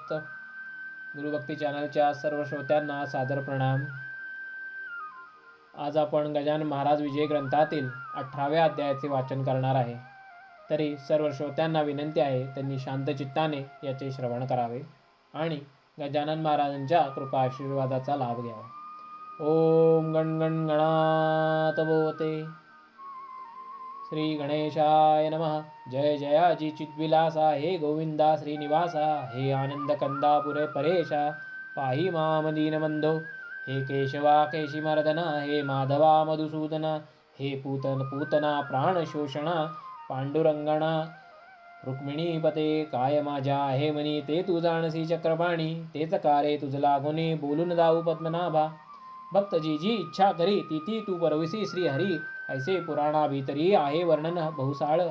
गुरुभक्त गुरुभक्ती चॅनलच्या सर्व श्रोत्यांना सादर प्रणाम. आज आपण गजानन महाराज विजय ग्रंथातील 18व्या अध्यायाचे वाचन करणार आहे. तरी सर्व श्रोत्यांना विनंती आहे त्यांनी शांत चित्ताने याचे श्रवण करावे आणि गजानन महाराजांच्या कृपा आशीर्वादाचा लाभ घ्यावा. ओम गण गण गणात बोते. श्री गणेशाय नमः. जय जयाजी चिद्विलासा हे गोविंदा श्रीनिवासा, हे आनंद कंदा पुरे परेशा, पाही माम दीनबंधो, हे केशवा केशिमर्दना, हे माधवा मधुसूदना, हे पूतना प्राणशोषणा, पांडुरंगणा रुक्मिणीपते, काय माझ्या हे मनी ते तू जाणसी चक्रपाणी, तेच कारे तुझ लागोने बोलून जाऊ पद्मनाभा. भक्त जी जी इच्छा करी ती तू परविसी श्रीहरी, ऐसे पुराणा भीतरी आहे वर्णन बहुसाळ.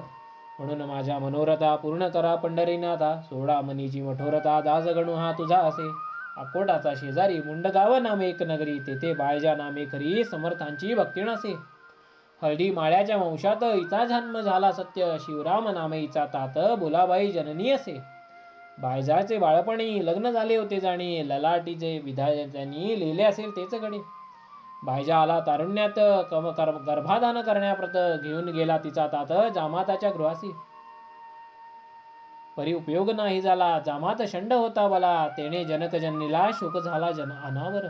म्हणून माझ्या मनोरथा पूर्ण करा पंढरीनाथा, सोडा मनीची मठोरथा दास गणू हा तुझा असे. अकोटाचा शेजारी मुंडगाव नामे एक नगरी, तेथे बायजा नामे खरी समर्थांची भक्ती नसे. हळदी माळ्याच्या वंशात हिचा जन्म झाला सत्य, शिवराम नामे हिचा तात भोलाबाई जननी असे. बायजाचे बाळपणी लग्न झाले होते जाणी, ललाटीचे विधात्यांनी लिहिले असेल तेच गणे. बायजा आला तारुण्यात गर्भाधान करण्याप्रत, घेऊन गेला तिचा तात जामाताच्या गृहासी. परी उपयोग नाही झाला, जामात शंड होता बला, तेने जनकजननीला शोक झाला अनावर.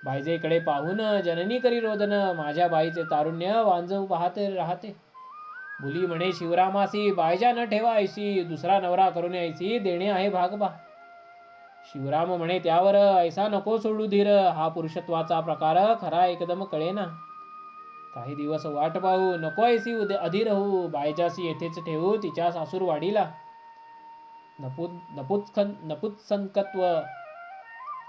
बायजेकडे पाहून जननी करी रोदन, माझ्या बाईचे तारुण्य वांजव पाहते राहते. मुली म्हणे शिवरामासी, बायजा न ठेवा ऐशी, दुसरा नवरा करून ऐशी देणे आहे भागबा. शिवराम म्हणे त्यावर, ऐसा नको सोडू धीर, हा पुरुषत्वाचा प्रकार खरा एकदम कळेना. काही दिवस वाट पाहू, नको ऐसी अधीर होऊ, बायजासी येथेच ठेवू तिच्या सासूरवाडीला. नपुत्संकत्व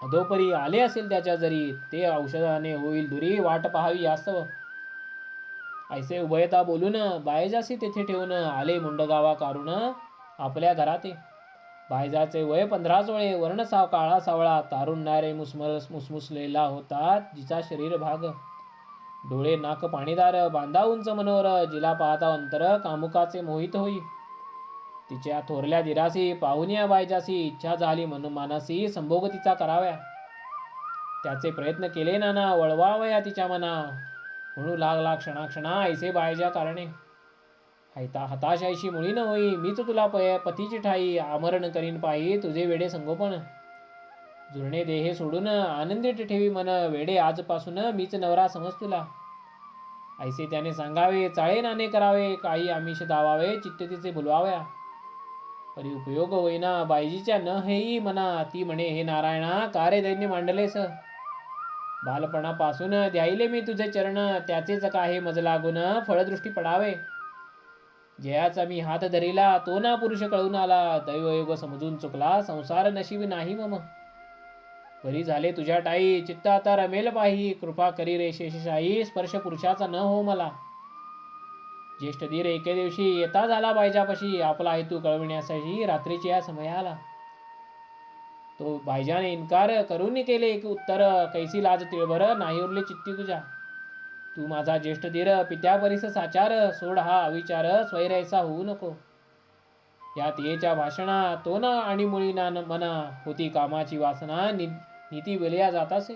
अधोपरी आले असेल त्याच्या जरी, ते औषधाने होईल दुरी, वाट पाहावी यास्तव. ऐसे उभयता बोलून बायजासी तेथे ठेवून, आले मुंडगावा कारून आपल्या घराते. बायजाचे वय 15 वळे, वर्ण काळा सावळा, तारुण्यारे मुसमुसलेला होता जिचा शरीर भाग. डोळे नाक पाणीदार, बांधा उंच मनोर, जिला पाहता अंतर कामुकाचे मोहित होई. तिच्या थोरल्या दिरासी पाहून या बायजासी इच्छा झाली मानसी संभोग तिचा कराव्या. त्याचे प्रयत्न केले नाना, वळवावया तिच्या मना, म्हणू लागला क्षणाक्षणा ऐसे बायजा कारणे. हताश ऐशी मुळी न होई, मीच तुला पतीची ठाई, आमरण करीन पायी तुझे वेडे संगोपन. जुळणे देहे सोडून आनंदीत ठेवी मन, वेडे आजपासून मीच नवरा समज तुला. ऐसे त्याने सांगावे, चाळे नाणे करावे, काही आमिष दावावे, चित्त तिचे भुलवाव्या. परी उपयोग होईना बायजीच्या न हेई मना, ती म्हणे हे नारायणा कारे दैन्य मांडलेस. बालपणापासून द्यायले मी तुझे चरण, त्याचेच काही मज लागून फळदृष्टी पडावे. जयाचा मी हात धरिला तो ना पुरुष कळून आला, दैवयोग समजून चुकला संसार नशीब नाही मम. बरी झाले तुझ्या टाई, चित्त आता रमेल पाही, कृपा करी रे शेषशाही, स्पर्श पुरुषाचा न हो मला. ज्येष्ठ धीर एके दिवशी येता झाला बायजापाशी, आपला हेतू कळविण्यासाठी रात्रीच्या या समयाला. तो बायजाने इन्कार करून केले एक उत्तर, कैसी लाज तिळभर नाही उरले चित्ती तुझ्या. तू माझा ज्येष्ठ धीर पित्या परीस साचार, सोड हा अविचार स्वैरैसा होऊ नको. या तियेच्या भाषणा तो ना आणि मुळी ना मना, होती कामाची वासना नीती वेलिया जातासे.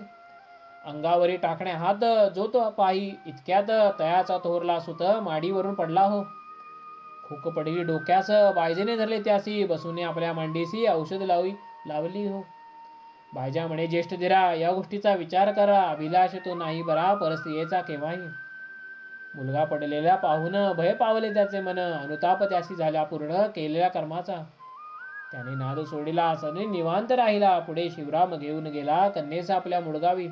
अंगावरी टाकण्या हात जो तो पाही, इतक्यात तयाचा थोरला सुत माडीवरून पडला हो. खोक पडली डोक्यास, बायजेने धरले त्यासी, बसून आपल्या मांडीसी औषध लावली हो. बायजा म्हणे ज्येष्ठ धीरा, या गोष्टीचा विचार करा, अभिलाष तो नाही बरा परस्त्रियेचा केव्हाही. मुलगा पडलेला पाहून भय पावले त्याचे मन, अनुताप त्यासी झाला पूर्ण केलेल्या कर्माचा. त्याने नाद सोडिला सने निवांत राहिला, पुढे शिवराम घेऊन गेला कन्येस आपल्या मुळगावी.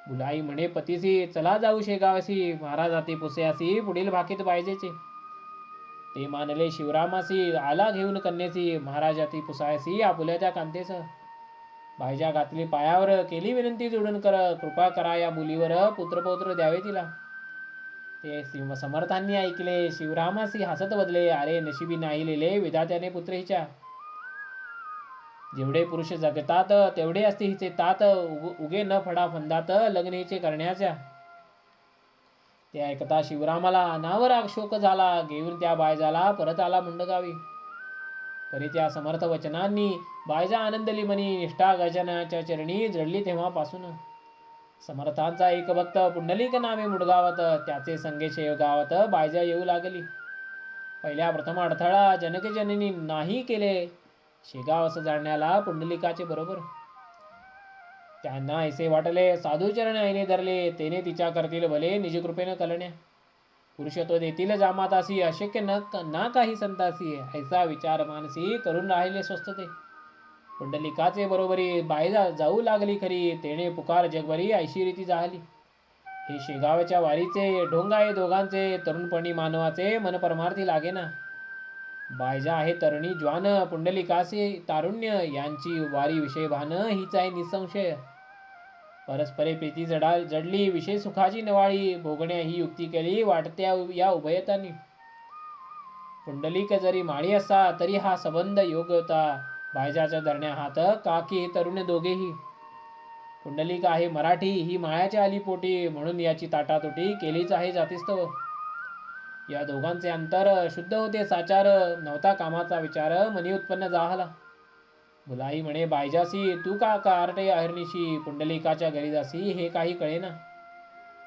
बुलाई म्हणे पतीसी, चला जाऊ शेगावसी, महाराज हाती पुसेयासी पुढील भाकीत बायजेचे. ते मानले शिवरामासी, आला घेऊन कन्येसी, महाराज हाती पुसायसी आपुल्या त्या कांतेस. बायजा घातली पायावर, केली विनंती जोडून कृपा करा या मुलीवर, पुत्रपौत्र द्यावे तिला. ते समर्थांनी ऐकले, शिवरामासी हसत बदले, अरे नशिबी नाही लिहिले विधात्याने पुत्र हिच्या. जेवढे पुरुष जगतात तेवढे असते हिचे तात, उगे न फडा फंदात लग्न हिचे करण्याच्या. ते ऐकता शिवरामाला अनावर शोक झाला, घेऊन त्या बायजाला परत आला मुंडगावी. परी त्या समर्थ वचनांनी बायजा आनंदली मनी निष्ठा गजाननाच्या चरणी जडली. तेव्हापासून समर्थांचा एक भक्त पुंडलिक नामे मुडगावत, त्याचे संगे शेवगावत बायजा येऊ लागली. पहिल्या प्रथम अडथळा जनकजननी नाही केले शेगावस जाण्याला पुंडलिकाचे बरोबर. त्यांना ऐसे वाटले साधू चरण ऐने धरले, तेने तिच्या करतील भले निज कृपेनं कलण्या. पुरुष तो देतील जामातासी, अशक्य ना काही संतासी, ऐसा विचार मानसी करून राहिले स्वस्थ ते. पुंडलिकाचे बरोबरी बायजा जाऊ लागली खरी, तेने पुकार जगभरी ऐशी रीती जाहली. हे शेगावच्या वारीचे ढोंगाये दोघांचे, तरुणपणी मानवाचे मन परमार्थी लागेना. बायजा आहे तरुणी ज्वान, पुंडलिकाचे तारुण्य, यांची वारी विषय भान हीच आहे निसंशय. परस्परे प्रीती जडली, विषय सुखाची नवाळी, भोगण्या ही युक्ती केली वाटत्या या उभयतांनी. पुंडलिक जरी माळी असा तरी हा संबंध योग्य होता. बायजाच्या धरण्या हात काकी तरुण दोघेही. पुंडलिक आहे मराठी, ही माळ्याच्या आली पोटी, म्हणून याची ताटातोटी केलीच आहे जातीस्तव. या दोघांचे अंतर शुद्ध होते साचार, नव्हता कामाचा विचार मनी उत्पन्न जाहला. मुलाई म्हणे बायजासी, तू का कारटे अहर्निशी, पुंडलिकाच्या घरी जासी हे काही कळेना.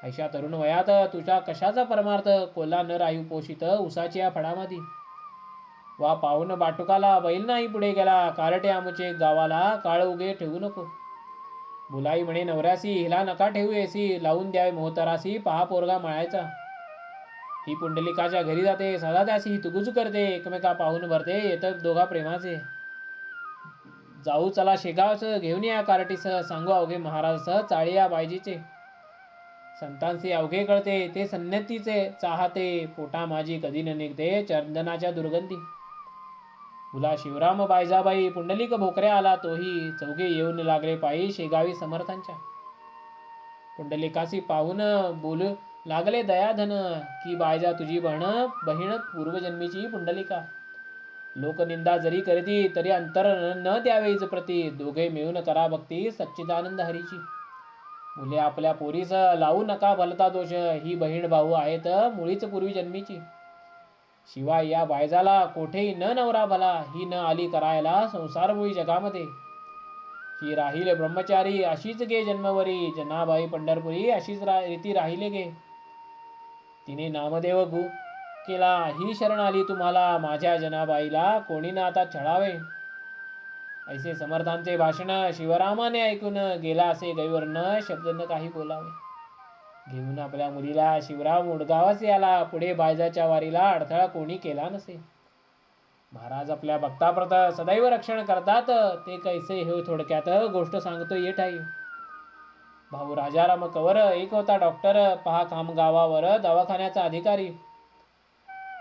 ऐशा तरुण वयात तुझ्या कशाचा परमार्थ, कोल्हा न राहू पोषित उसाची या फडामध्ये. वा पाहून बाटुकाला बैल नाही पुढे गेला, कारटे आमचे गावाला काळ उगे ठेवू नको. मुलाई म्हणे नवऱ्यासी, हिला नका ठेवू येसी, लावून द्यावे मोहतरासी, पहा पोरगा माळायचा. ही पुंडलिकाच्या घरी जाते, सदा त्याशी ही तुगुजू करते, एकमेका पाहून भरते येतात दोघा प्रेमाचे. जाऊ चला शेगावच, घेऊन या कारटीस, सांगू अवघे महाराज चाळी या बायजीचे. संतांचे अवघे कळते ते सन्नतीचे चाहते, पोटा माझी कधी न निघते चंदनाच्या दुर्गंधी. मुला शिवराम बायजाबाई, पुंडलिक भोकऱ्या आला तोही, चौघे येऊन लागले पायी शेगावी समर्थांच्या. पुंडलिकासी पाहून बोलू लागले दयाधन, की बायजा तुझी बहीण पूर्वजन्मीची पुंडलिका. लोकनिंदा जरी करती तरी अंतर न द्यावेच प्रती, दोघे मिळून करा भक्ती सच्चिदानंद हरीची. मुले आपल्या पोरीस लावू नका भलता दोष, ही बहीण भाऊ आहेत मुळीच पूर्वी जन्मीची. शिवाय या बायजाला कोठेही न नवरा भला, ही न आली करायला संसार मुळी जगामध्ये. ही राहील ब्रह्मचारी अशीच गे जन्मवरी, जनाबाई पंढरपुरी अशीच रीती राहिले गे. तिने नामदेव केला ही शरण आली तुम्हाला, माझ्या जनाबाईला कोणी ना आता छळावे. ऐसे समर्थांचे भाषण शिवरामाने ऐकून गेला असे गैवर्ण, शब्द न काही बोलावे. घेऊन आपल्या मुलीला शिवराम उडगावास आला, पुढे बायजाच्या वारीला अडथळा कोणी केला नसे. महाराज आपल्या भक्ताप्रत सदैव रक्षण करतात, ते कैसे हे थोडक्यात गोष्ट सांगतो ये ठाई. भाऊ राजाराम कवर एक होता डॉक्टर, पहा काम गावावर दवाखान्याचा अधिकारी.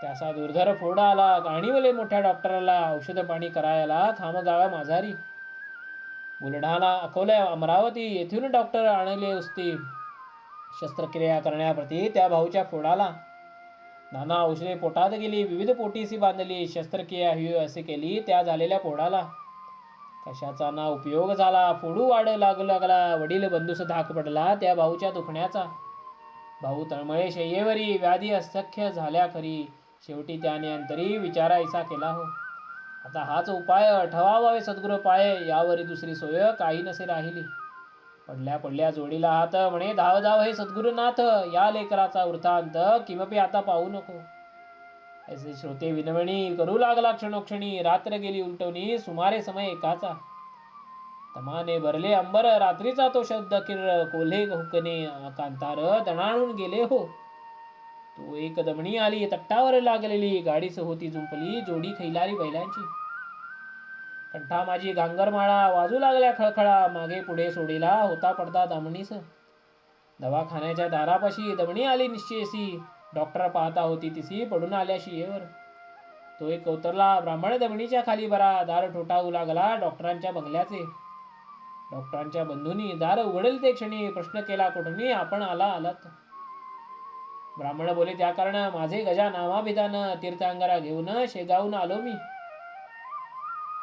त्याचा दुर्धर फोडा आला, गाणीवले मोठ्या डॉक्टरला, औषध पाणी करायला खामगावा माझारी. बुलढाणा अकोला अमरावती येथून डॉक्टर आणले असते शस्त्रक्रिया करण्याप्रती त्या भाऊच्या फोडाला. नाना औषधे पोटात गेली, विविध पोटीसी बांधली, शस्त्रक्रिया ही असे केली त्या झालेल्या फोडाला. कशाचा ना उपयोग झाला, फोडू वाढ लागला, वडील बंधूस धाक पडला त्या भाऊच्या दुखण्याचा. भाऊ तळमळे शय्येवरी, व्याधी असख्य झाल्या खरी, शेवटी त्याने अंतरी विचार ऐसा केला हो. आता हाच उपाय ठवावावे सद्गुरू पाय, यावरी दुसरी सोय काही नसे राहिली. पडल्या पडल्या जोडीला हात, म्हणे धाव धाव हे सद्गुरुनाथ, या लेकराचा वृत्तांत किमपि आता पाहू नको. ऐसे श्रोते विनवणी करू लागला क्षणोक्षणी, रात्र गेली उलटवणी सुमारे समय एकाचा. तमाने भरले अंबर, रात्रीचा तो शब्द किर, कोल्हे हुकणे कांतार दणाणून गेले हो. तो एक दमणी आली, तट्टावर लागलेली, गाडीस होती जुंपली जोडी खैलारी बैलांची. कंठा माझी घांगरमाळा, वाजू लागल्या खळखळा, मागे पुढे सोडीला होता पडता दमणीस. दवाखान्याच्या दारापाशी दमणी आली निश्चयसी, डॉक्टर पाहता होती तिसी पडून आल्या शियेवर. तो एक उतरला ब्राह्मण दमणीच्या खाली बरा, दार ठोठावू लागला डॉक्टरांच्या बंगल्याचे. डॉक्टरांच्या बंधूंनी दार उघडेल ते क्षणी प्रश्न केला कुठून आपण आलात. ब्राह्मण बोले त्या कारण माझे गजा नामाभिधान, तीर्थांगरा घेऊन शेगावून आलो मी.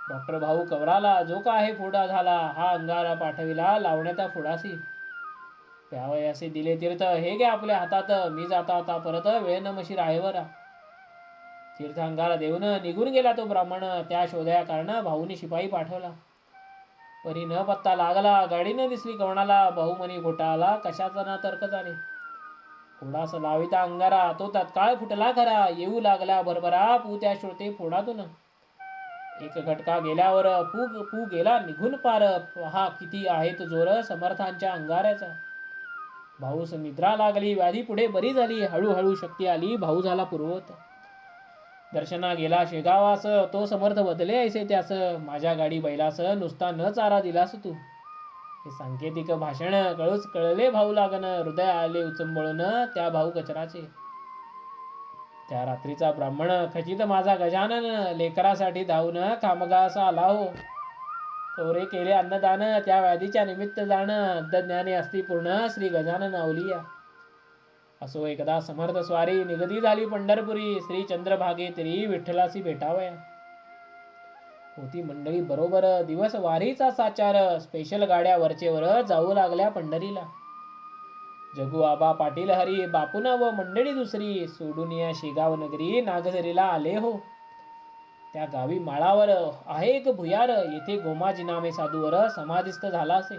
डॉक्टर भाऊ कवराला, जो का आहे फोडा झाला, हा अंगारा पाठविला लावण्याचा फोडासी. प्यावयासे दिले तीर्थ, हे घ्या आपल्या हातात, मी जाता आता परत वेळ न मशी राहेवरा. तीर्थांगाला देऊन निघून गेला तो ब्राह्मण. त्या शोधया कारण भाऊनी शिपाई पाठवला. परी न पत्ता लागला. गाडी न दिसली कोणाला. भाऊ मनी घोटाळला. कशाचा ना तर्क झाले. थोडासा लाविता अंगारा तो तत्काळ फुटला खरा. येऊ लागला भरभरा पू त्या श्रोते फोडातून. एक घटका गेल्यावर पू गेला निघून पार. पहा किती आहेत जोर समर्थांच्या अंगाऱ्याचा. भाऊस निद्रा लागली. व्याधी पुढे बरी झाली. हळूहळू शक्ती आली. भाऊ झाला पूर्ववत. दर्शना गेला शेगावास. तो समर्थ बदले ऐसे त्यास. माझ्या गाडी बैलास नुसता न चारा दिलास तू. हे सांकेतिक भाषण कळले भाऊ लागन. हृदय आले उचंबळून त्या भाऊ कचराचे. त्या रात्रीचा ब्राह्मण खचित माझा गजानन. लेकरासाठी धावून कामगास आला हो. कवरे केले अन्नदान. त्या व्याधीच्या निमित्त जाण. अद्यज्ञाने असती पूर्ण श्री गजानन अवलिया. असो एकदा समर्थ स्वारी निगती झाली पंढरपुरी. श्री चंद्रभागे तरी विठ्ठलासी भेटावया. होती मंडळी बरोबर. दिवस वारीचा साचार. स्पेशल गाड्या वरचेवर जाऊ लागल्या पंढरीला. जगू आबा पाटील हरी बापुना व मंडळी दुसरी. सोडून या शेगाव नगरी नागझरीला आले हो. त्या गावी माळावर आहे एक भुयार. येथे गोमाजी नामे साधूवर समाधिस्थ झाला असे.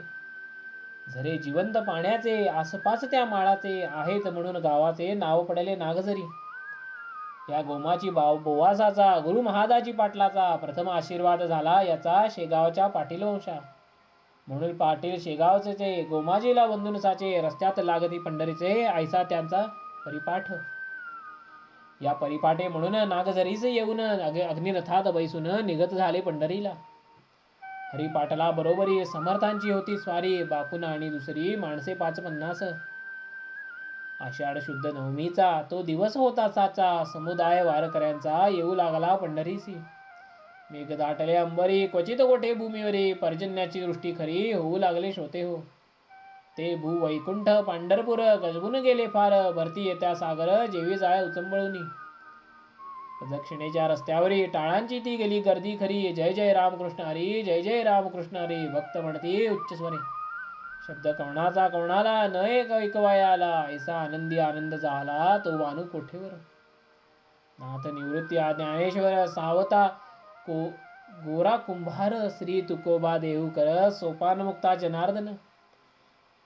झरे जिवंत पाण्याचे आसपास त्या माळाचे. आहेत म्हणून गावाचे नाव पडले नागझरी. या गोमाची बोवासाचा गुरु महादाजी पाटलाचा प्रथम आशीर्वाद झाला याचा शेगावच्या पाटील वंशा. म्हणून पाटील शेगावचे गोमाजीला वंदून साचे. रस्त्यात लागती पंढरीचे ऐसा त्यांचा परिपाठ. या परिपाठे म्हणून नागझरीस येऊन अग्निरथात बैसून निघत झाले पंढरीला. हरिपाटला बरोबरी समर्थांची होती स्वारी. बापुना आणि दुसरी माणसे 550. आषाढ शुद्ध नवमीचा तो दिवस होता साचा. समुदाय वारकऱ्यांचा येऊ लागला पंढरीसी. मेघ दाटले अंबरी क्वचित गोठे भूमीवरी. पर्जन्याची दृष्टी खरी होऊ लागले श्रोते हो. ते भू वैकुंठ पांढरपूर गजबून गेले फार. भरती येत्या सागर जेवी जाय उचंबळूनी. प्रदक्षिणेच्या रस्त्यावरी टाळांची ती गेली गर्दी खरी. जय जय रामकृष्ण हरी जय जय रामकृष्ण हरी. भक्त म्हणती उच्च स्वरे. शब्द कवणाचा कवणाला न एक ऐकवाया आला. ऐसा आनंदी आनंद झाला तो वानू कोठेवर. नाथ निवृत्ती ज्ञानेश्वर सावता गोरा कुंभार. श्री तुकोबा देऊकर सोपानमुक्ता जनार्दन.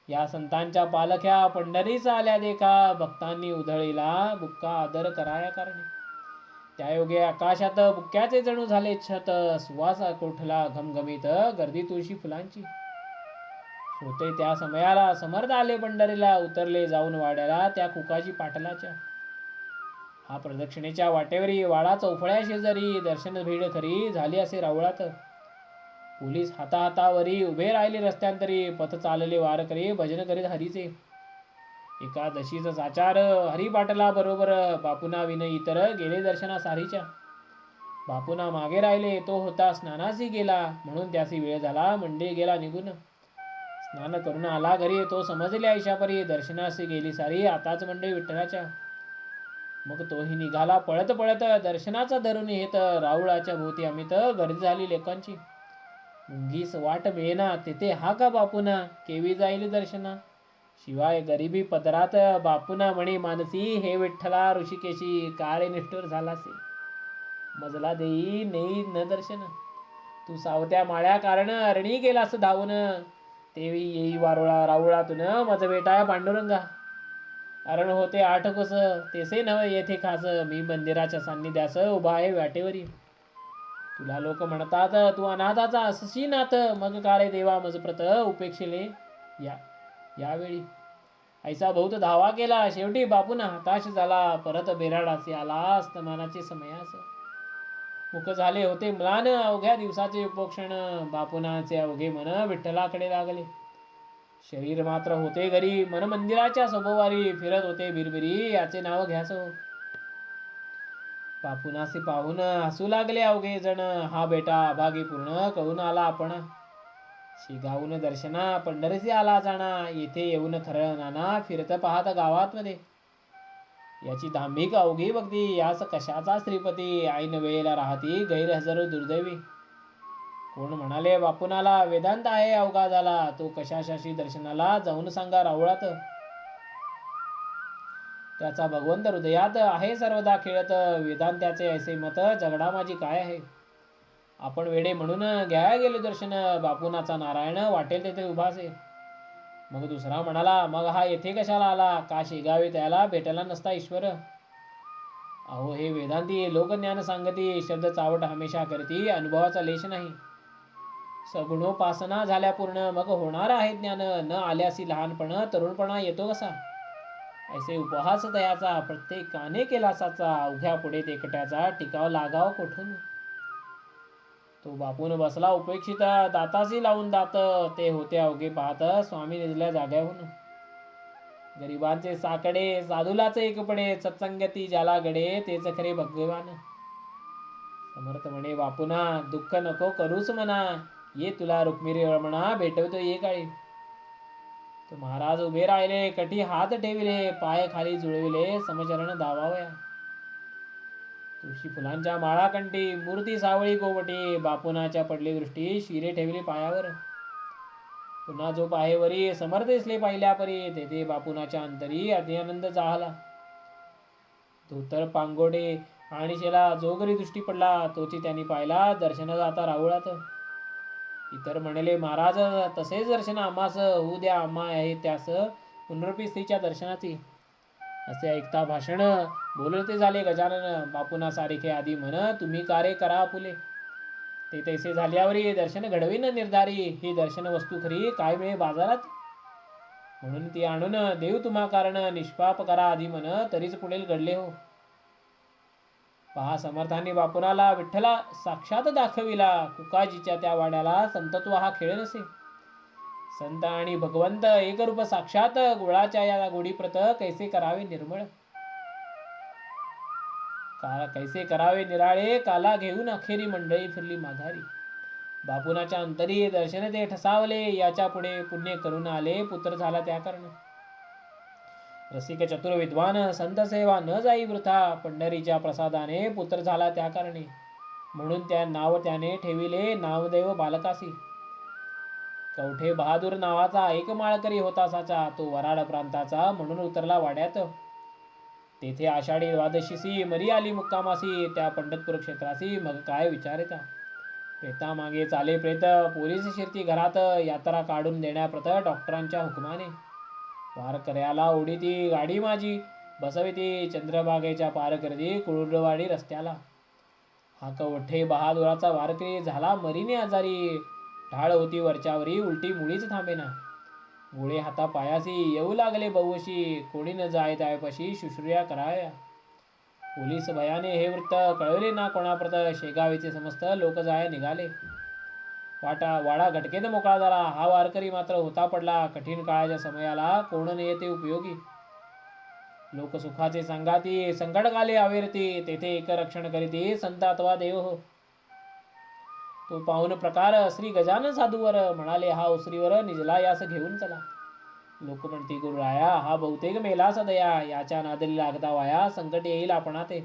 या संतांच्या पालख्या पंढरीस आल्या देखा. भक्तांनी उधळीला बुक्का आदर कराया कारणे. त्या योगे आकाशात बुक्क्याचे जणू झाले छत. सुवास कोठला घमघमीत गर्दी तुळशी फुलांची. श्रोते त्या समयाला समर्थ आले पंढरीला. उतरले जाऊन वाड्याला त्या कुकाजी पाटलाच्या. हा प्रदक्षिणेच्या वाटेवरी वाडा चौफळ्या शेजारी. दर्शन भीड खरी झाली असे रावळात. पोलीस हाताहातावरी उभे राहिले रस्त्यांतरी. पथ चालले वारकरी भजन करीत हरीचे. एकादशीचा साचार हरिपाटला बरोबर. बापुना विन इतर गेले दर्शना सारीच्या. बापुना मागे राहिले. तो होता स्नानासी गेला म्हणून त्यासी वेळ झाला. मंडळी गेला निघून. स्नान करून आला घरी. तो समजले ऐशापरी. दर्शनासी गेली सारी आताच मंडळी विठ्ठलाच्या. मग तोही निघाला पळत पळत. दर्शनाचा धरून येत राऊळाच्या भोवती अमित गर्दी झाली लोकांची. मुंगीस वाट मिळेना तेथे हा का बापुना. केवी जाईल दर्शना. शिवाय गरिबी पदरात बापुना म्हणे मानसी. हे विठ्ठला ऋषिकेशी काळे निष्ठुर झालासे. मजला देई नेई न दर्शन. तू सावत्या माळ्या कारण अरणी गेलास धावून. तेवी येई वारुळा राऊळातून मज बेटाया पांडुरंगा. अरण होते 8 कोस तेसे नव येथे खास. मी मंदिराच्या सान्निध्यास उभा आहे वाटेवरी. तुला लोक म्हणतात तू अनाथाचा असशी नाथ. मग काळे देवा मज प्रत उपेक्षिले यावेळी. ऐसा बहुत धावा केला. शेवटी बापुना हताश झाला. परत बेराडासी आला अस्तमानाचे समयास. मुख झाले होते म्लान अवघ्या दिवसाचे उपोक्षण. बापुनाचे अवघे मन विठ्ठलाकडे लागले. शरीर मात्र होते घरी. मन मंदिराच्या सभोवारी फिरत होते बिरबिरी. याचे नाव घ्यास हो. बापुनासे पाहून हसू लागले अवघे जण. हा बेटा अभागी पूर्ण कळून आला आपण. शेगावून दर्शना पंढरीसी आला जाणा. येथे येऊन खरं नाना फिरत पाहत गावात मध्ये. याची दांभिक अवघी भक्ती. यास कशाचा श्रीपती. ऐन वेळेला राहती गैरहजर दुर्दैवी. कोण म्हणाले बापुनाला वेदांत आहे अवघा झाला. तो कशाशाशी दर्शनाला जाऊन सांगा राऊळात. त्याचा भगवंत हृदयात आहे सर्वदा खेळत. वेदांत्याचे ऐसे मत जगडा माझी काय आहे. आपण वेडे म्हणून घ्यायला गेलो दर्शन. बापुनाचा नारायण वाटेल तेथे उभासे. मग दुसरा म्हणाला, मग हा येथे कशाला आला. का शेगावे त्याला भेटायला नसता ईश्वर. अहो हे वेदांती लोकज्ञान सांगती. शब्द चावट हमेशा करती. अनुभवाचा लेश नाही. सगुणोपासना झाल्या पूर्ण. मग होणार आहे ज्ञान. न आल्यासी लहानपण तरुणपणा येतो कसा. ऐसे उपहास तयाचा प्रत्येकाने केला साचा. अवघ्या पुढे एकट्याचा टिकाव लागाव कोठून. तो बापून बसला उपेक्षित. दातासी लावून दात. ते होते अवघे पाहत स्वामी निजल्या जाग्याहून. गरिबांचे साकडे साधुलाचे एक पडे. सत्संगती ज्याला गडे तेच खरे भगवान. समर्थ म्हणे बापुना दुःख नको करूच म्हणा. ये तुला रुक्मिणी रमणा भेटवतो ये काळी. तो महाराज उभे राहिले. कठी हात ठेविले. पाय खाली जुळविले. समचरण धावावया. तुळशी फुलांच्या माळा कंठी. मूर्ती सावळी गोवटी. बापुनाच्या पडली दृष्टी. शिरे ठेवली पायावर. पुन्हा जो पाहेवरी समर्थ दिसले पाहिल्या परी. तेथे बापुनाच्या अंतरी अतिआनंद जाहला. धोतर पांगोडे आणि शेला जो घरी दृष्टी पडला. तोची त्यांनी पाहिला दर्शन जाता राहुळात. इतर म्हणले महाराज तसेच दर्शन आम्हास होऊ द्या. आम्हा आहे त्यास पुनरुपी स्त्रीच्या दर्शनाची. असे ऐकता भाषण बोलते झाले गजानन. बापुना सारिखे आधी म्हण तुम्ही कार्य करा फुले. ते तैसे झाल्यावरी दर्शन घडवीन निर्धारी. ही दर्शन वस्तू खरी काय मिळे बाजारात. म्हणून ती आणून देऊ तुम्हा कारण. निष्पाप करा आधी म्हण तरीच पुढील घडले हो. पहा समर्थांनी बापुनाला विठ्ठला साक्षात दाखविला. कुकाजीच्या त्या वाड्याला संतत्व हा खेळ नसे. संत आणि भगवंत एक रूप साक्षात. गुळाच्या या गोडीप्रत कैसे करावे निर्मळ. कैसे करावे निराळे. काला घेऊन अखेरी मंडळी फिरली माघारी. बापुनाच्या अंतरी दर्शन ते ठसावले. याच्या पुढे पुण्य करून आले. पुत्र झाला त्या कारण. रसिक चतुर विद्वान संत सेवा न जाई वृथा. पंढरीच्या प्रसादाने पुत्र झाला त्या कारणे. म्हणून त्या नाव त्याने ठेविले नामदेव बालकासी. कवठे बहादूर नावाचा एक माळकरी होता साचा. तो वराड प्रांताचा म्हणून उतरला वाड्यात. तेथे आषाढी द्वादशीसी मरी आली मुक्कामासी. त्या पंढरपूर क्षेत्रासी मग काय विचारिता. प्रेता मागे चाले प्रेत. पोलीस शिरती घरात. यात्रा काढून देण्याप्रत डॉक्टरांच्या हुकमाने. वारकऱ्याला ओढीती गाडी माझी. बसविती चंद्रभागेच्या पार करती कुळुरवाडी रस्त्याला. हा कवठे बहादुराचा वारकरी झाला मरीने आजारी. ढाळ होती वरच्यावरी उलटी मुळीच थांबेना. गोळे हाता पायासी येऊ लागले बहुशी. कोणी न जाय त्यापाशी शुश्रूया कराव्या. पोलीस भयाने हे वृत्त कळवले ना कोणाप्रत. शेगावेचे समस्त लोक जाया निघाले. वाडा घटकेत मोकळा झाला. हा वारकरी मात्र होता पडला. कठीण काळाच्या समयाला कोण न येते उपयोगी. लोक सुखाचे सांगाती संकट काले आवेरती. तेथे एक रक्षण करीती संत अथवा देव हो. तो पाहून प्रकार श्री गजानन साधूवर. म्हणाले हा ओसरीवर निजला यास घेऊन चला. लोक म्हणती गुरुराया हा बहुतेक मेला सदया. याच्या नादली लागता वाया. संकट येईल आपणा ते.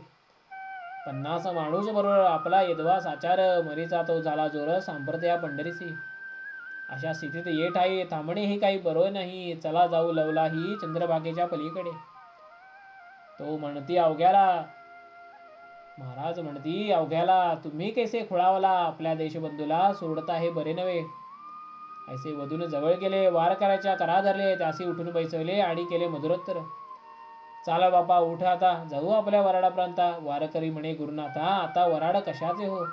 50 माणूस बरोबर आपला यदवा साचार. मरीचा तो झाला जोर सांप्रत या पंढरीसी. अशा स्थितीत ये ठाई थांबणे हे काही बरोबर नाही. चला जाऊ लवला ही चंद्रभागेच्या पलीकडे. तो म्हणती अवघ्याला. महाराज म्हणती अवघ्याला तुम्ही कैसे खुळावला. आपल्या देशबंधूला सोडता हे बरे नव्हे. ऐसे वधून जवळ केले. वारकऱ्याच्या करा धरले. त्यासी उठून बैसवले आणि केले मधुरोत्तर. चाला बापा उठ आता जाऊ आपल्या वराडा प्रांता. वारकरी म्हणे गुरुनाथा आता वराड कशाचे हो.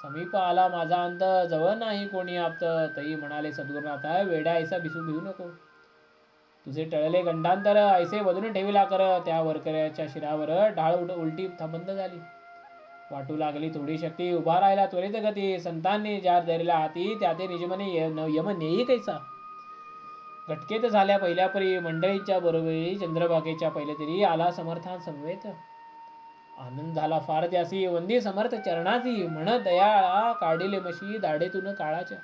समीप आला माझा अंत. जवळ नाही कोणी आप्त. तई म्हणाले सद्गुरुनाथा वेड्या ऐसा भिवू नको. तुझे टळले गंडांतर ऐसे वधून ठेविला कर. त्या वारकऱ्याच्या शिरावर ढाळ उलटी बंद झाली. वाटू लागली थोडी शक्ती. उभा राहिला त्वरित गती. संतांनी ज्या धरला हाती त्या ते निजमने यम नेई कैसा. घटकेत झाल्या पहिल्या परी. मंडळींच्या बरोबरी चंद्रभागेच्या पहिले तरी आला समर्थान समवेत. आनंद झाला फार त्यासी. वंदी समर्थ चरणाची. म्हण दयाळा काढिले मशी दाढेतून काळाच्या.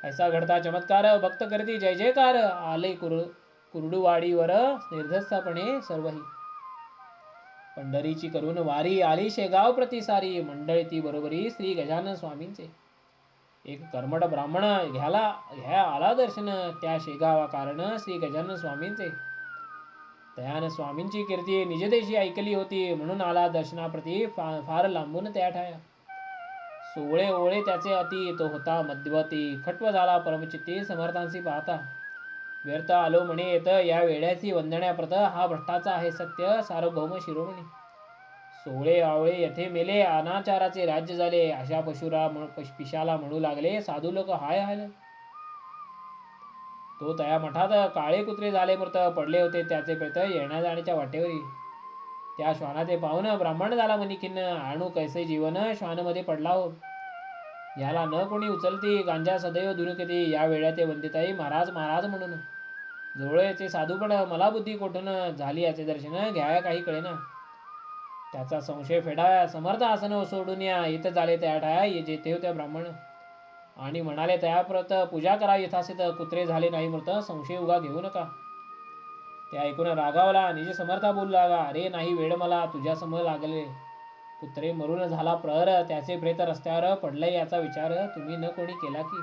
ऐसा घडता चमत्कार भक्त करती जय जयकार. आले कुरडूवाडीवर निर्धस्तपणे सर्वही. पंढरीची करून वारी आली शेगाव प्रतिसारी. मंडळी ती बरोबरी श्री गजानन स्वामींचे. एक कर्मठ ब्राह्मण घ्या आला दर्शन. त्या शेगावा कारण श्री गजानन स्वामींचे. त्यानं स्वामींची कीर्ती निजदेशी ऐकली होती म्हणून आला दर्शनाप्रती फार लांबून त्या ठाया. सोळे ओळे त्याचे अति तो होता मध्यवती. खट्व झाला परमचित्ती समर्थांशी पाहता. व्यर्थ आलो म्हणे येत या वेड्याची वंदण्याप्रत. हा भ्रष्टाचा आहे सत्य सार्वभौम शिरोमणी. सोळे आवळे येथे मेले अनाचाराचे राज्य झाले. अशा पिशाला म्हणू लागले साधू लोक हाय हाय. तो तया मठात काळे कुत्रे झाले मृत पडले होते त्याचे प्रेत येण्या जाण्याच्या वाटेवरी. त्या श्वानाचे पाहून ब्राह्मण झाला मनिखिन्न. आणू कैसे जीवन श्वानमध्ये पडला हो. याला न कोणी उचलती गांजा सदैव दुनुकती. या वेळा ते वंदिताई महाराज महाराज म्हणून. जवळचे साधू पण मला बुद्धी कोठून झाली याचे दर्शन घ्याया काही कळेना. त्याचा संशय फेडाव्या समर्थ आसन सोडून या येत झाले त्या ठाया जेथे होत्या ब्राह्मण. आणि म्हणाले तयाप्रत पूजा करा यथासित. कुत्रे झाले नाही मृत संशय उगा घेऊ नका. ते ऐकून रागावला निज समर्था बोलू लागा. अरे नाही वेळ मला तुझ्या समोर लागले. कुत्रे मरून झाला प्रहर त्याचे प्रेत रस्त्यावर पडले याचा विचार तुम्ही न कोणी केला की.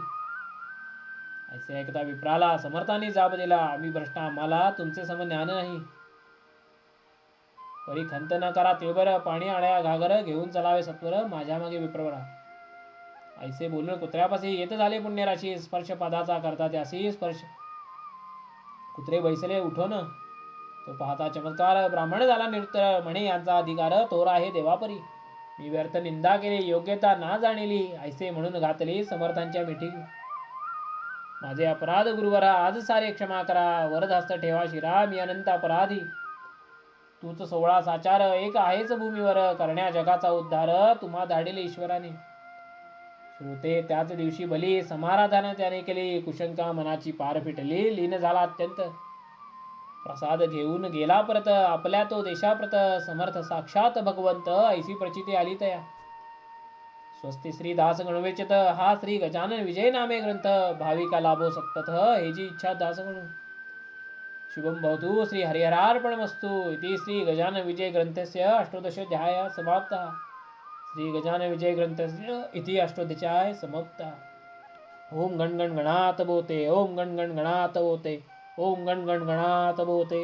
ऐसे ऐकता विप्राला समर्थांनी जाब दिला. आम्ही भ्रष्ट आम्हाला तुमचे सम ज्ञान नाही. परी खंत न करा तिळभर पाणी आण्या घागर घेऊन चलावे सत्वर माझ्या मागे विप्रवरा. ऐसे बोलून कुत्र्यापाशी येत झाले पुण्यराशी. स्पर्श पदाचा करता त्यासी स्पर्श. कुत्रे बैसले उठून तो पाहता चमत्कार. ब्राह्मण झाला निरुत्तर म्हणे यांचा अधिकार तोर आहे देवापरी. मी व्यर्थ निंदा केली योग्यता ना जाणिली. ऐसे म्हणून घातली समर्थांच्या मिठी. माझे अपराध गुरुवरा आज सारे क्षमा करा. वरदहस्त ठेवा शिरा मी अनंत अपराधी. तूच 16 साचार एक आहेच भूमीवर. करण्या जगाचा उद्धार तुम्हा धाडिले ईश्वराने. श्रोते त्याच दिवशी बली समाराधन त्याने केली. कुशंका मनाची पार फिटली लीन झाला अत्यंत. प्रसाद घेऊन गेला परत आपल्या तो देशाप्रत. समर्थ साक्षात भगवंत ऐसी प्रचिती आली तया. स्वस्ती श्री दास गणवेचित हा श्री गजानन विजय नामे ग्रंथ. भाविका लाभो सत्पथ हे जी इच्छा दास गणू. शुभम भवतु श्री हरिहरार्पणमस्तु. इति श्री गजानन विजय ग्रंथस्य अष्टोदशाध्याय समाप्तः. श्री गजानन विजय ग्रंथस्य इति अष्टोदशाध्याय समाप्तः. ओम गण गण गणात बोते. ओम गण गण गणात बोते. ओम गण गण गणात बोते.